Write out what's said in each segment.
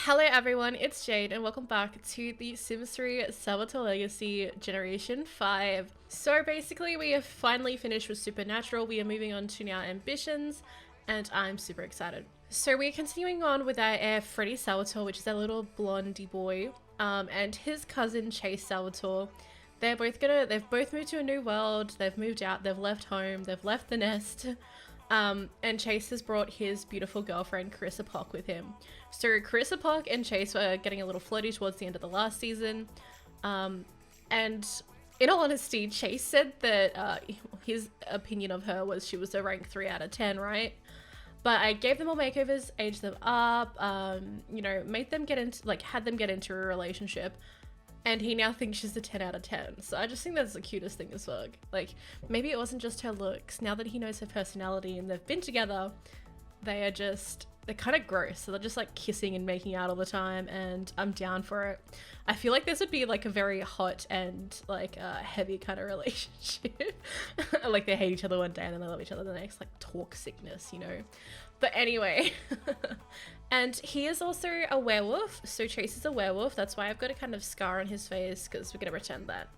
Hello everyone, it's Jade and welcome back to the Sims 3 SALVATOR Legacy Generation 5. So basically we have finally finished with Supernatural, we are moving on to now Ambitions, and I'm super excited. So we're continuing on with our heir Freddy Salvatore, which is our little blondie boy, and his cousin Chase Salvatore. They've both moved to a new world, they've moved out, they've left home, they've left the nest. And Chase has brought his beautiful girlfriend Carissa Pock with him. So Carissa Pock and Chase were getting a little flirty towards the end of the last season. And in all honesty, Chase said that his opinion of her was she was a rank 3 out of 10, right? But I gave them all makeovers, aged them up, you know, made them get into, like, had them get into a relationship. And he now thinks she's a 10 out of 10. So I just think that's the cutest thing as fuck. Like, maybe it wasn't just her looks. Now that he knows her personality and they've been together, they're kind of gross. So they're just like kissing and making out all the time, and I'm down for it. I feel like this would be like a very hot and like heavy kind of relationship. Like they hate each other one day and then they love each other the next, like talk sickness, you know? But anyway, and he is also a werewolf. So Chase is a werewolf. That's why I've got a kind of scar on his face, because we're going to pretend that,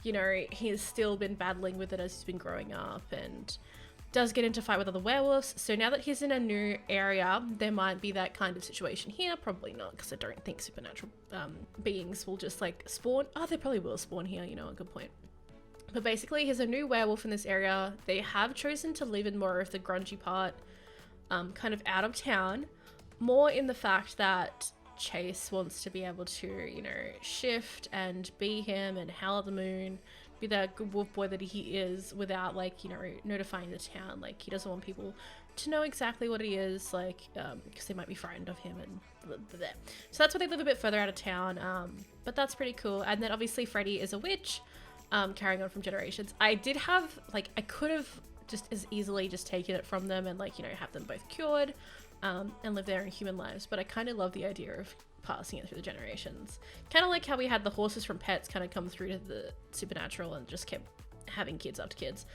you know, he's still been battling with it as he's been growing up and does get into fight with other werewolves. So now that he's in a new area, there might be that kind of situation here. Probably not, because I don't think supernatural beings will just like spawn. Oh, they probably will spawn here, you know, a good point. But basically, he's a new werewolf in this area. They have chosen to live in more of the grungy part, kind of out of town, more in the fact that Chase wants to be able to, you know, shift and be him and howl at the moon, be that good wolf boy that he is without, like, you know, notifying the town. Like, he doesn't want people to know exactly what he is, like, because they might be frightened of him and blah, blah, blah. So that's why they live a bit further out of town, but that's pretty cool. And then obviously Freddy is a witch, carrying on from generations. I did have, like, I could have just as easily just taken it from them and, like, you know, have them both cured, and live their human lives, but I kind of love the idea of passing it through the generations. Kind of like how we had the horses from pets kind of come through to the supernatural and just kept having kids after kids.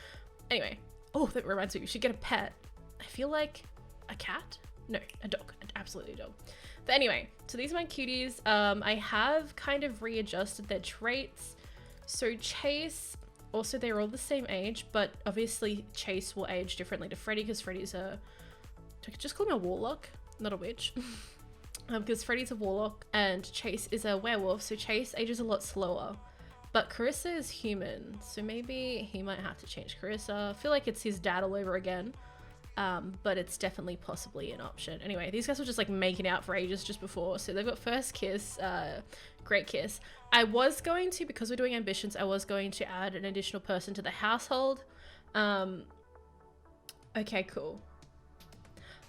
Anyway, oh, that reminds me, we should get a pet. I feel like a cat? No, a dog, absolutely a dog. But anyway, so these are my cuties. I have kind of readjusted their traits. So Chase, also they're all the same age, but obviously Chase will age differently to Freddy, because Freddy's a, I could just call him a warlock, not a witch. Because Freddy's a warlock and Chase is a werewolf, so Chase ages a lot slower. But Carissa is human, so maybe he might have to change Carissa. I feel like it's his dad all over again, but it's definitely possibly an option. Anyway, these guys were just like making out for ages just before, so they've got first kiss, great kiss. I was going to, because we're doing ambitions, I was going to add an additional person to the household. Okay, cool.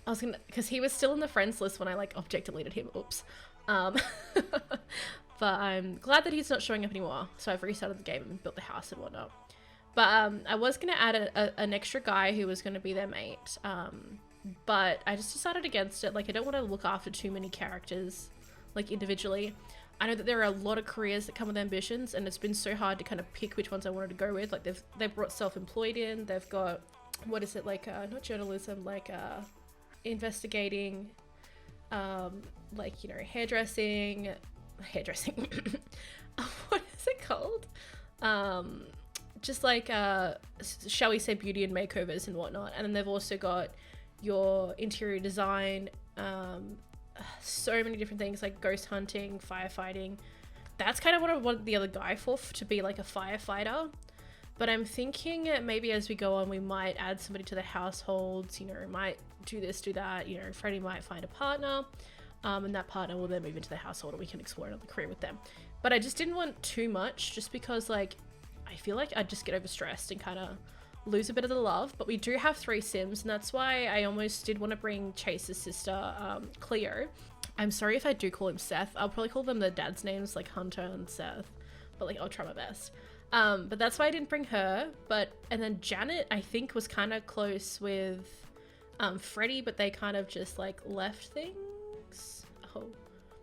I was gonna, because he was still in the friends list when I like object deleted him, oops. But I'm glad that he's not showing up anymore. So I've restarted the game and built the house and whatnot. But I was gonna add an extra guy who was gonna be their mate. But I just decided against it. Like, I don't want to look after too many characters, like, individually. I know that there are a lot of careers that come with ambitions, and it's been so hard to kind of pick which ones I wanted to go with. Like, they've brought self-employed in, they've got, what is it, like, not journalism, like, investigating, like, you know, hairdressing, what is it called? Just like, shall we say, beauty and makeovers and whatnot. And then they've also got your interior design, so many different things, like ghost hunting, firefighting. That's kind of what I want the other guy for, to be like a firefighter. But I'm thinking maybe as we go on, we might add somebody to the households, you know, might do this, do that, you know, Freddy might find a partner, and that partner will then move into the household and we can explore another career with them. But I just didn't want too much, just because, like, I feel like I'd just get overstressed and kind of lose a bit of the love. But we do have 3 Sims, and that's why I almost did want to bring Chase's sister, Cleo. I'm sorry if I do call him Seth. I'll probably call them their dad's names, like Hunter and Seth, but like, I'll try my best. But that's why I didn't bring her. And then Janet, I think, was kind of close with Freddy, but they kind of just like left things. Oh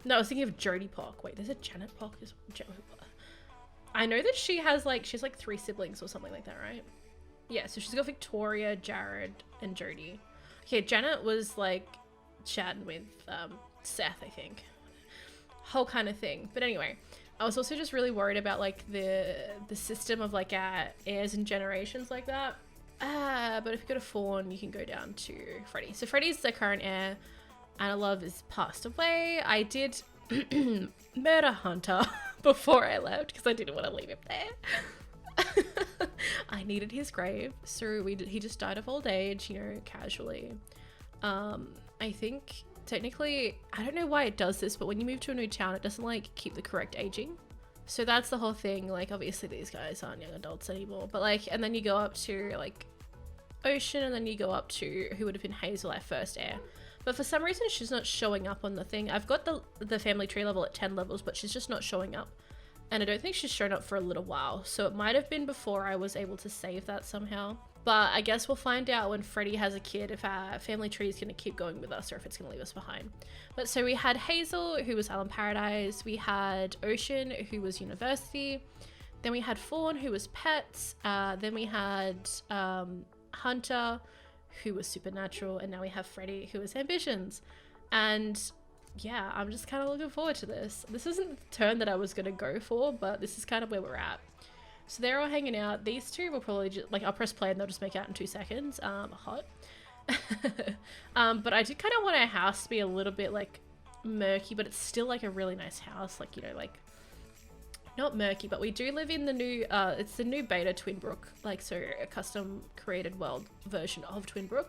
no, I was thinking of Jodie Pock. Wait, there's a Janet Pock. I know that she's like 3 siblings or something like that, right? Yeah, so she's got Victoria, Jared, and Jodie. Okay, Janet was like chatting with Seth, I think. whole kind of thing. But anyway, I was also just really worried about like the system of like heirs and generations like that. But if you go to Fawn, you can go down to Freddy. So Freddy's the current heir. Anna Love is passed away. I did murder Hunter before I left because I didn't want to leave him there. I needed his grave, so he just died of old age, you know, casually. I think technically, I don't know why it does this, but when you move to a new town, it doesn't like keep the correct aging. So that's the whole thing. Like, obviously these guys aren't young adults anymore, but like, and then you go up to like Ocean, and then you go up to who would have been Hazel, our first heir. But for some reason, she's not showing up on the thing. I've got the family tree level at 10 levels, but she's just not showing up. And I don't think she's shown up for a little while. So it might have been before I was able to save that somehow. But I guess we'll find out when Freddy has a kid if our family tree is going to keep going with us or if it's going to leave us behind. But so we had Hazel, who was Alan Paradise. We had Ocean, who was University. Then we had Fawn, who was Pets. Then we had Hunter, who was Supernatural. And now we have Freddy, who is Ambitions. And yeah, I'm just kind of looking forward to this. This isn't the turn that I was going to go for, but this is kind of where we're at. So they're all hanging out. These two will probably just, like, I'll press play and they'll just make out in 2 seconds. Hot. But I did kind of want our house to be a little bit, like, murky, but it's still, like, a really nice house. Like, you know, like, not murky, but we do live in the new, it's the new beta Twinbrook. Like, so a custom created world version of Twinbrook.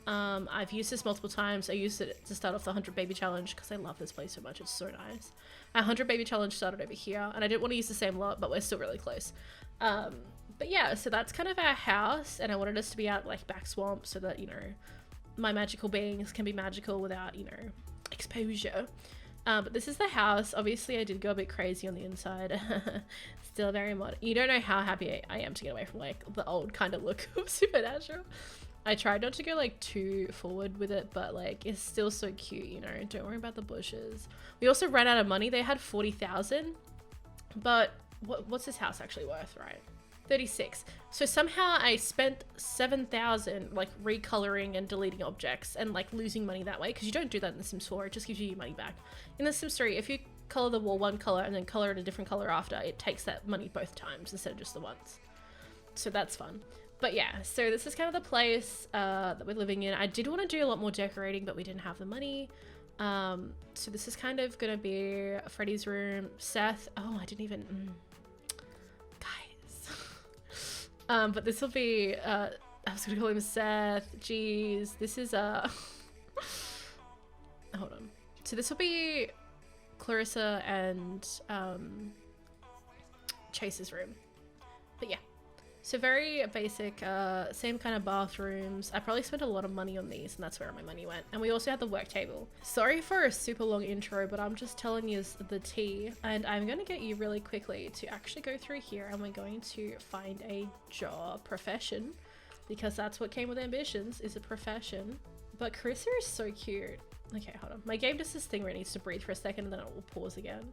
I've used this multiple times. I used it to start off the 100 baby challenge because I love this place so much. It's so nice. Our 100 baby challenge started over here, and I didn't want to use the same lot, but we're still really close. But yeah, so that's kind of our house, and I wanted us to be out like back swamp so that, you know, my magical beings can be magical without, you know, exposure. But this is the house. Obviously I did go a bit crazy on the inside. Still very modern. You don't know how happy I am to get away from like the old kind of look of Supernatural. I tried not to go like too forward with it, but like it's still so cute, you know. Don't worry about the bushes. We also ran out of money. They had 40,000, but what's this house actually worth, right? 36. So somehow I spent 7,000 like recoloring and deleting objects and like losing money that way, because you don't do that in The Sims 4. It just gives you your money back. In The Sims 3, if you color the wall one color and then color it a different color after, it takes that money both times instead of just the once. So that's fun. But yeah, so this is kind of the place that we're living in. I did want to do a lot more decorating, but we didn't have the money. So this is kind of gonna be Freddy's room. Seth, oh, I didn't even, guys. But this will be, I was gonna call him Seth. Jeez, this is, hold on. So this will be Clarissa and Chase's room. But yeah. So very basic, same kind of bathrooms. I probably spent a lot of money on these, and that's where my money went. And we also had the work table. Sorry for a super long intro, but I'm just telling you the tea. And I'm going to get you really quickly to actually go through here, and we're going to find a job, profession, because that's what came with Ambitions, is a profession. But Carissa is so cute. Okay, hold on. My game does this thing where it needs to breathe for a second, and then it will pause again.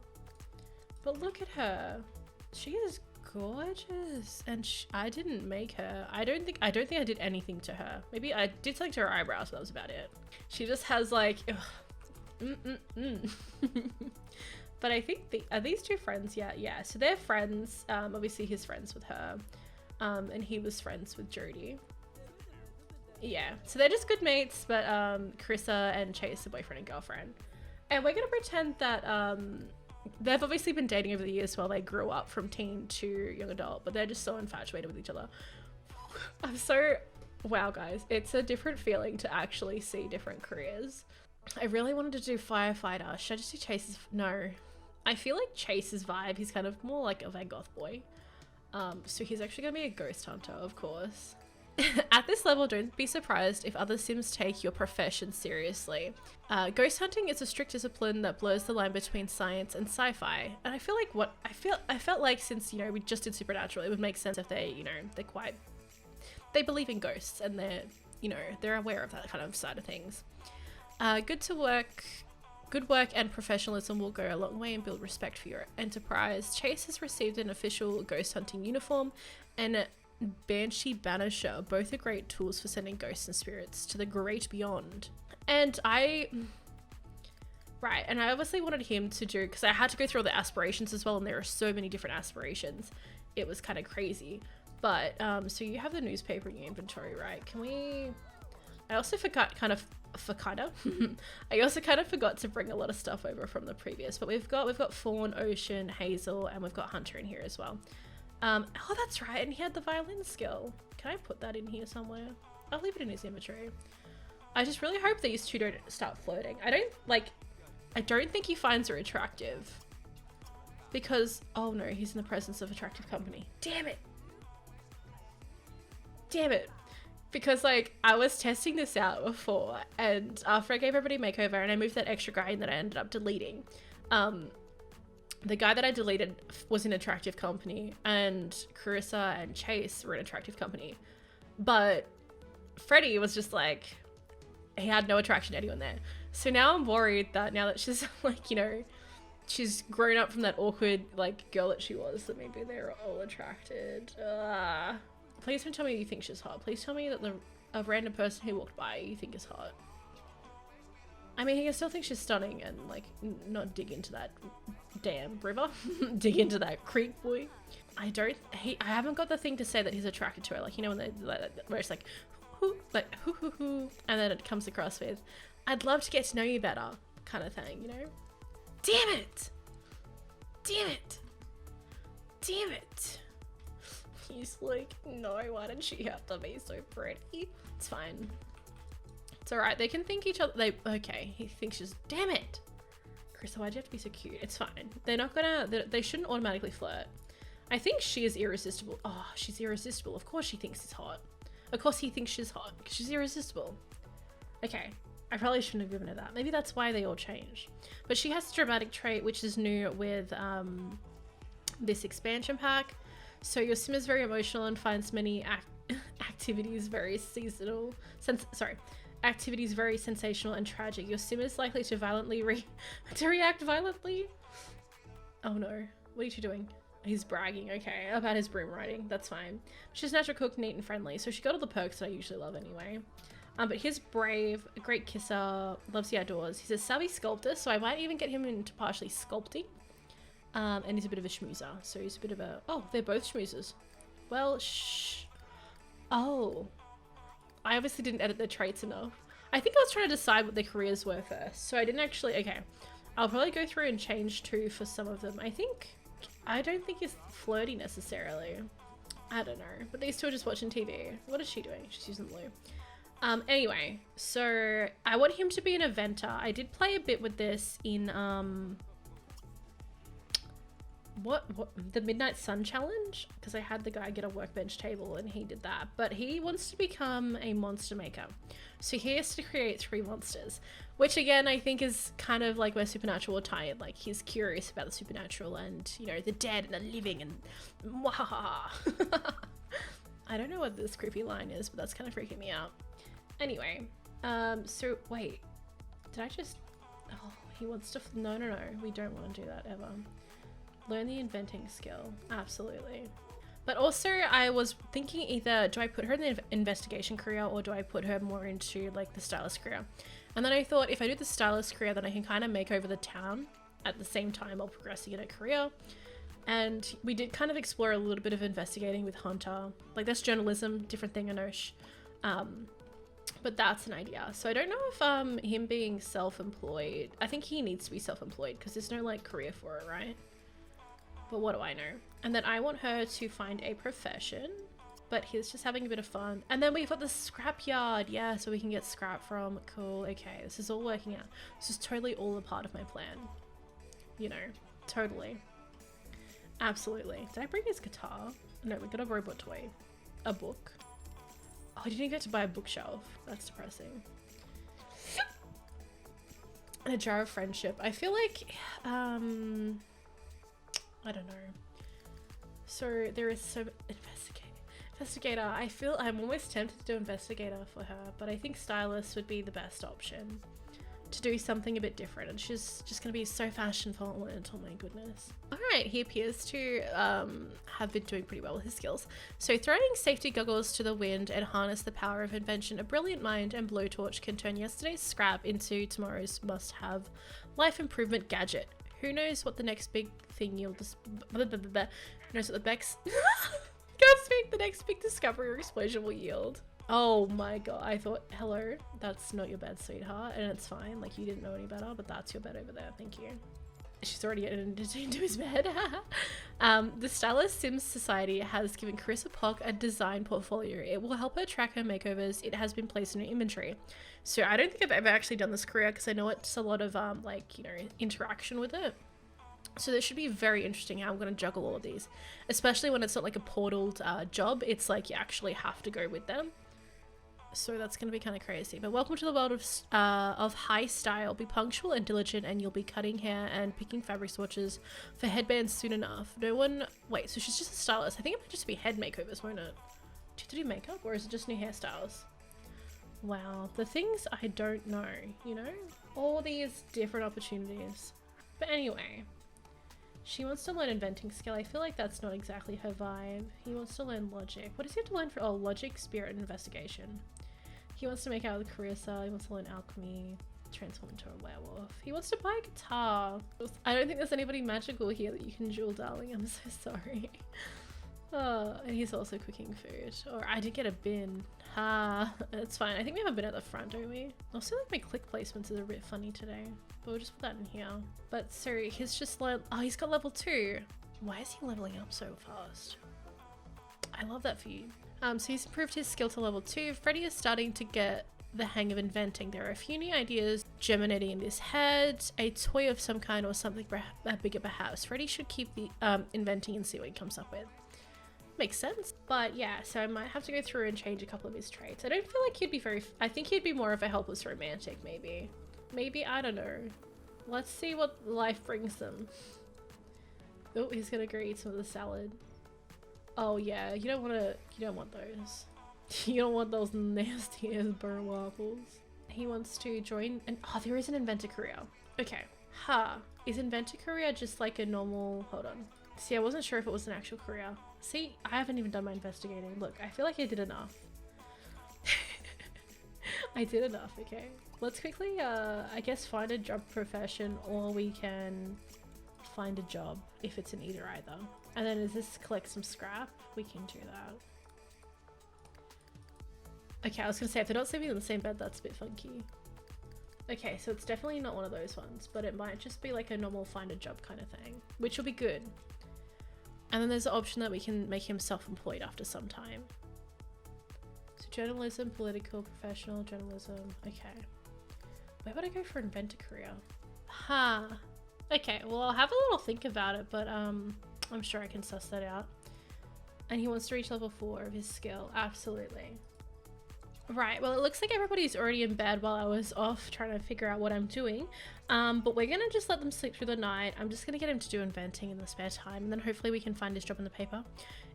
But look at her. She is gorgeous, and I didn't make her. I don't think I did anything to her. Maybe I did something to her eyebrows, but that was about it. She just has like But I think are these two friends? Yeah, so they're friends. Obviously he's friends with her, and he was friends with Jodie. Yeah, so they're just good mates. But Carissa and Chase are boyfriend and girlfriend, and we're gonna pretend that they've obviously been dating over the years while they grew up from teen to young adult, but they're just so infatuated with each other. Wow guys, it's a different feeling to actually see different careers. I really wanted to do firefighter. Should I just do Chase's? No. I feel like Chase's vibe, he's kind of more like of a goth boy. So he's actually gonna be a ghost hunter, of course. At this level, don't be surprised if other Sims take your profession seriously. Ghost hunting is a strict discipline that blurs the line between science and sci-fi. And I feel like I felt like since, you know, we just did Supernatural, it would make sense if they, you know, they believe in ghosts and they're, you know, they're aware of that kind of side of things. Good work and professionalism will go a long way and build respect for your enterprise. Chase has received an official ghost hunting uniform, and Banshee Banisher, both are great tools for sending ghosts and spirits to the great beyond. And I Right, and I obviously wanted him to do, because I had to go through all the aspirations as well, and there are so many different aspirations. It was kind of crazy. But, so you have the newspaper in your inventory, right? Can we... I also forgot I also kind of forgot to bring a lot of stuff over from the previous, but we've got Fawn, Ocean, Hazel, and we've got Hunter in here as well. Oh, that's right, and he had the violin skill. Can I put that in here somewhere? I'll leave it in his inventory. I just really hope these two don't start flirting. I don't think he finds her attractive. Because, oh no, he's in the presence of attractive company. Damn it! Damn it! Because, like, I was testing this out before, and after I gave everybody a makeover and I moved that extra guy in that I ended up deleting, the guy that I deleted was in attractive company, and Carissa and Chase were in attractive company. But Freddie was just like, he had no attraction to anyone there. So now I'm worried that now that she's like, you know, she's grown up from that awkward like girl that she was, that maybe they're all attracted. Please don't tell me you think she's hot. Please tell me that a random person who walked by you think is hot. I mean, he can still think she's stunning and like not dig into that damn river. Dig into that creek, boy. I haven't got the thing to say that he's attracted to her. Like, you know, when they where it's like, hoo, and then it comes across with, I'd love to get to know you better, kind of thing, you know? Damn it! Damn it! Damn it! He's like, no, why did she have to be so pretty? It's fine. It's alright, they can think each other, okay, he thinks she's, damn it! Chris, why'd you have to be so cute? It's fine. They're not gonna, they shouldn't automatically flirt. I think she is irresistible. Oh, she's irresistible. Of course she thinks he's hot. Of course he thinks she's hot, because she's irresistible. Okay, I probably shouldn't have given her that. Maybe that's why they all changed. But she has a dramatic trait, which is new with this expansion pack. So your sim is very emotional and finds many activities very seasonal. Activities very sensational and tragic. Your sim is likely to react violently. Oh no, what are you doing? He's bragging, okay, about his broom riding. That's fine. She's natural cook, neat and friendly, so she got all the perks that I usually love anyway. But he's brave, a great kisser, loves the outdoors. He's a savvy sculptor, so I might even get him into partially sculpting. And he's a bit of a schmoozer, so he's a bit of a... Oh, they're both schmoozers. Well, shh. Oh. I obviously didn't edit their traits enough. I think I was trying to decide what their careers were first, so I didn't actually... Okay, I'll probably go through and change too for some of them. I don't think he's flirty necessarily. I don't know. But these two are just watching TV. What is she doing? She's using the loo. Anyway, so I want him to be an eventer. I did play a bit with this in what the Midnight Sun challenge, because I had the guy get a workbench table and he did that. But he wants to become a monster maker. So he has to create 3 monsters, which again, I think is kind of like where Supernatural will tie in. Like, he's curious about the supernatural and, you know, the dead and the living and mwahaha. I don't know what this creepy line is, but that's kind of freaking me out. Anyway, so wait, did I just, oh, he wants to, no, we don't want to do that ever. Learn the inventing skill, absolutely. But also I was thinking either, do I put her in the investigation career or do I put her more into like the stylist career? And then I thought if I do the stylist career, then I can kind of make over the town at the same time while progressing in a career. And we did kind of explore a little bit of investigating with Hunter. Like, that's journalism, different thing, Anosh. But that's an idea. So I don't know if him being self-employed, I think he needs to be self-employed because there's no like career for it, right? But what do I know? And then I want her to find a profession, but he's just having a bit of fun. And then we've got the scrap yard. Yeah, so we can get scrap from. Cool. Okay, this is all working out. This is totally all a part of my plan. You know, totally. Absolutely. Did I bring his guitar? No, we got a robot toy. A book. Oh, I didn't get to buy a bookshelf. That's depressing. And a jar of friendship. I feel like, I don't know. So there is some investigator. I feel I'm almost tempted to do investigator for her, but I think stylist would be the best option to do something a bit different. And she's just going to be so fashion forward. Oh my goodness. All right, he appears to have been doing pretty well with his skills. So throwing safety goggles to the wind and harness the power of invention, a brilliant mind and blowtorch can turn yesterday's scrap into tomorrow's must-have Life improvement gadget. Who knows what the next big thing you'll just knows what the next can't speak, the next big discovery or explosion will yield. Oh my god, I thought, hello, that's not your bed, sweetheart, and it's fine, like you didn't know any better, but that's your bed over there, thank you. She's already into his bed. The Stylist Sims Society has given Chris a POC a design portfolio. It will help her track her makeovers. It has been placed in her inventory. So I don't think I've ever actually done this career because I know it's a lot of like, you know, interaction with it. So this should be very interesting how I'm going to juggle all of these, especially when it's not like a portaled job. It's like you actually have to go with them. So that's going to be kind of crazy. But welcome to the world of high style. Be punctual and diligent, and you'll be cutting hair and picking fabric swatches for headbands soon enough. No one... Wait, so she's just a stylist. I think it might just be head makeovers, won't it? Do you have to do makeup, or is it just new hairstyles? Wow, the things I don't know, you know? All these different opportunities. But anyway, she wants to learn inventing skill. I feel like that's not exactly her vibe. He wants to learn logic. What does he have to learn for? Oh, logic, spirit, and investigation. He wants to make out with career style. He wants to learn alchemy, transform into a werewolf. He wants to buy a guitar. I don't think there's anybody magical here that you can duel, darling. I'm so sorry. Oh, and he's also cooking food. Or I did get a bin. Ha, it's fine. I think we have a bin at the front, don't we? Also, like my click placements is a bit funny today, but we'll just put that in here. But so he's just like, oh, he's got level 2. Why is he leveling up so fast? I love that for you. So he's improved his skill to level 2. Freddy is starting to get the hang of inventing. There are a few new ideas germinating in his head. A toy of some kind or something bigger perhaps. Freddy should keep the inventing and see what he comes up with. Makes sense. But yeah, so I might have to go through and change a couple of his traits. I don't feel like he'd be very... I think he'd be more of a helpless romantic, maybe. Maybe, I don't know. Let's see what life brings them. Oh, he's gonna go eat some of the salad. Oh yeah, you don't want those. You don't want those nasty ass burnt waffles. He wants to join and oh, there is an inventor career. Okay. Is inventor career just like a normal, hold on. See, I wasn't sure if it was an actual career. See, I haven't even done my investigating. Look, I feel like I did enough. I did enough, okay. Let's quickly, I guess find a job profession, or we can find a job if it's an either. And then is this collect some scrap? We can do that. Okay, I was gonna say, if they're not sleeping in the same bed, that's a bit funky. Okay, so it's definitely not one of those ones, but it might just be like a normal find a job kind of thing, which will be good. And then there's the option that we can make him self-employed after some time. So journalism, political, professional, journalism, okay. Where would I go for inventor career? Okay, well I'll have a little think about it, but I'm sure I can suss that out. And he wants to reach level 4 of his skill, absolutely. Right, well it looks like everybody's already in bed while I was off trying to figure out what I'm doing. But we're gonna just let them sleep through the night. I'm just gonna get him to do inventing in the spare time, and then hopefully we can find his job in the paper.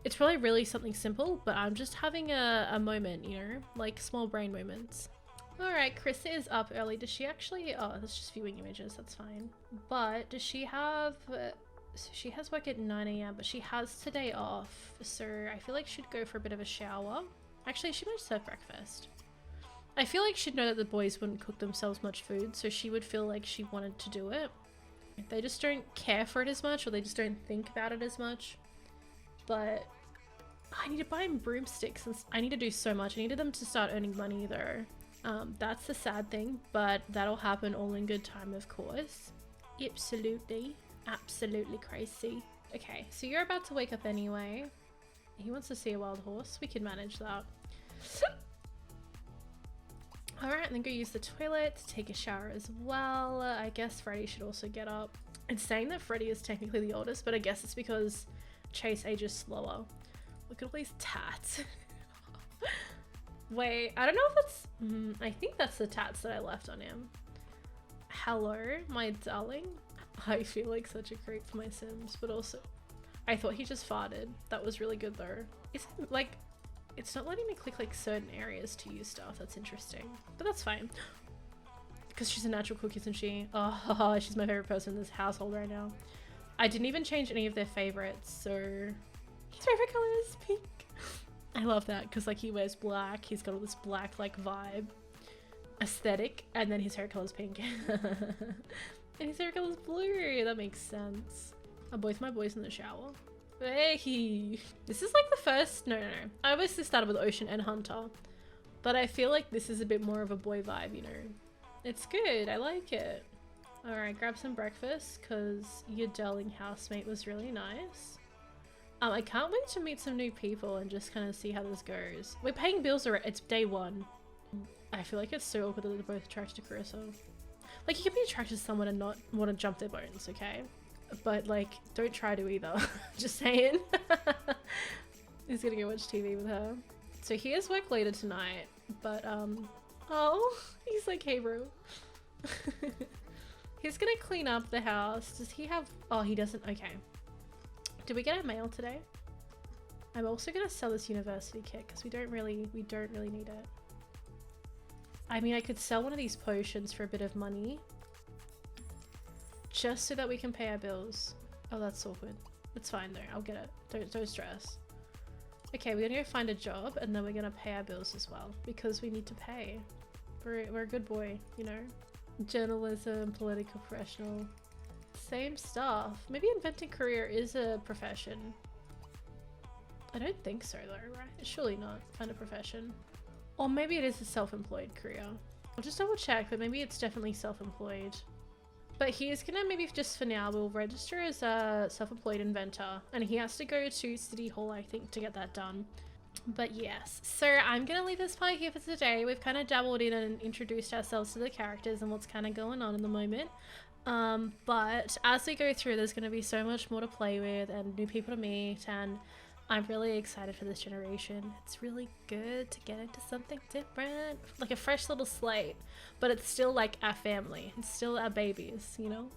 It's probably really something simple, but I'm just having a moment, you know, like small brain moments. Alright, Chris is up early. Does she actually, oh, that's just viewing images, that's fine. But does she have, so she has work at 9 AM, but she has today off. So I feel like she'd go for a bit of a shower. Actually, she might just have breakfast. I feel like she'd know that the boys wouldn't cook themselves much food, so she would feel like she wanted to do it. They just don't care for it as much, or they just don't think about it as much. But I need to buy him broomsticks, and I need to do so much. I needed them to start earning money though. That's the sad thing, but that'll happen all in good time, of course. Absolutely. Absolutely crazy. Okay, so you're about to wake up anyway. He wants to see a wild horse. We can manage that. Alright, and then go use the toilet, take a shower as well. I guess Freddy should also get up. It's saying that Freddy is technically the oldest, but I guess it's because Chase ages slower. Look at all these tats. Wait, I don't know if that's... I think that's the tats that I left on him. Hello, my darling. I feel like such a creep for my Sims, but also... I thought he just farted. That was really good though. Is it like... It's not letting me click like certain areas to use stuff. That's interesting. But that's fine. Because she's a natural cook, isn't she? Oh, she's my favorite person in this household right now. I didn't even change any of their favorites, so... His favorite color is pink. I love that because like he wears black. He's got all this black like vibe. Aesthetic. And then his hair color is pink. And his hair color's blue. That makes sense. Are both my boys in the shower? Hey, this is like the first, no. I obviously started with Ocean and Hunter, but I feel like this is a bit more of a boy vibe, you know? It's good, I like it. All right, grab some breakfast because your darling housemate was really nice. I can't wait to meet some new people and just kind of see how this goes. We're paying bills already, it's day one. I feel like it's so awkward that they're both attracted to Carissa. Like, you can be attracted to someone and not want to jump their bones, okay? But like, don't try to either. Just saying. He's gonna go watch TV with her. So he has work later tonight, but oh, he's like, hey bro. He's gonna clean up the house. Does he have, oh he doesn't, okay. Did we get our mail today? I'm also gonna sell this university kit because we don't really need it. I mean, I could sell one of these potions for a bit of money. Just so that we can pay our bills. Oh, that's awkward. It's fine though, I'll get it. Don't stress. Okay, we're gonna go find a job and then we're gonna pay our bills as well because we need to pay. We're a good boy, you know? Journalism, political professional. Same stuff. Maybe inventing career is a profession. I don't think so though, right? It's surely not kind of profession. Or maybe it is a self-employed career. I'll just double check, but maybe it's definitely self-employed. But he's gonna, maybe just for now, we'll register as a self-employed inventor. And he has to go to City Hall, I think, to get that done. But yes, so I'm gonna leave this part here for today. We've kind of dabbled in and introduced ourselves to the characters and what's kind of going on in the moment. But as we go through, there's gonna be so much more to play with and new people to meet, and I'm really excited for this generation. It's really good to get into something different, like a fresh little slate, but it's still like our family. It's still our babies, you know?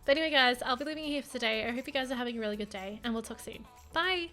But anyway, guys, I'll be leaving you here for today. I hope you guys are having a really good day, and we'll talk soon. Bye!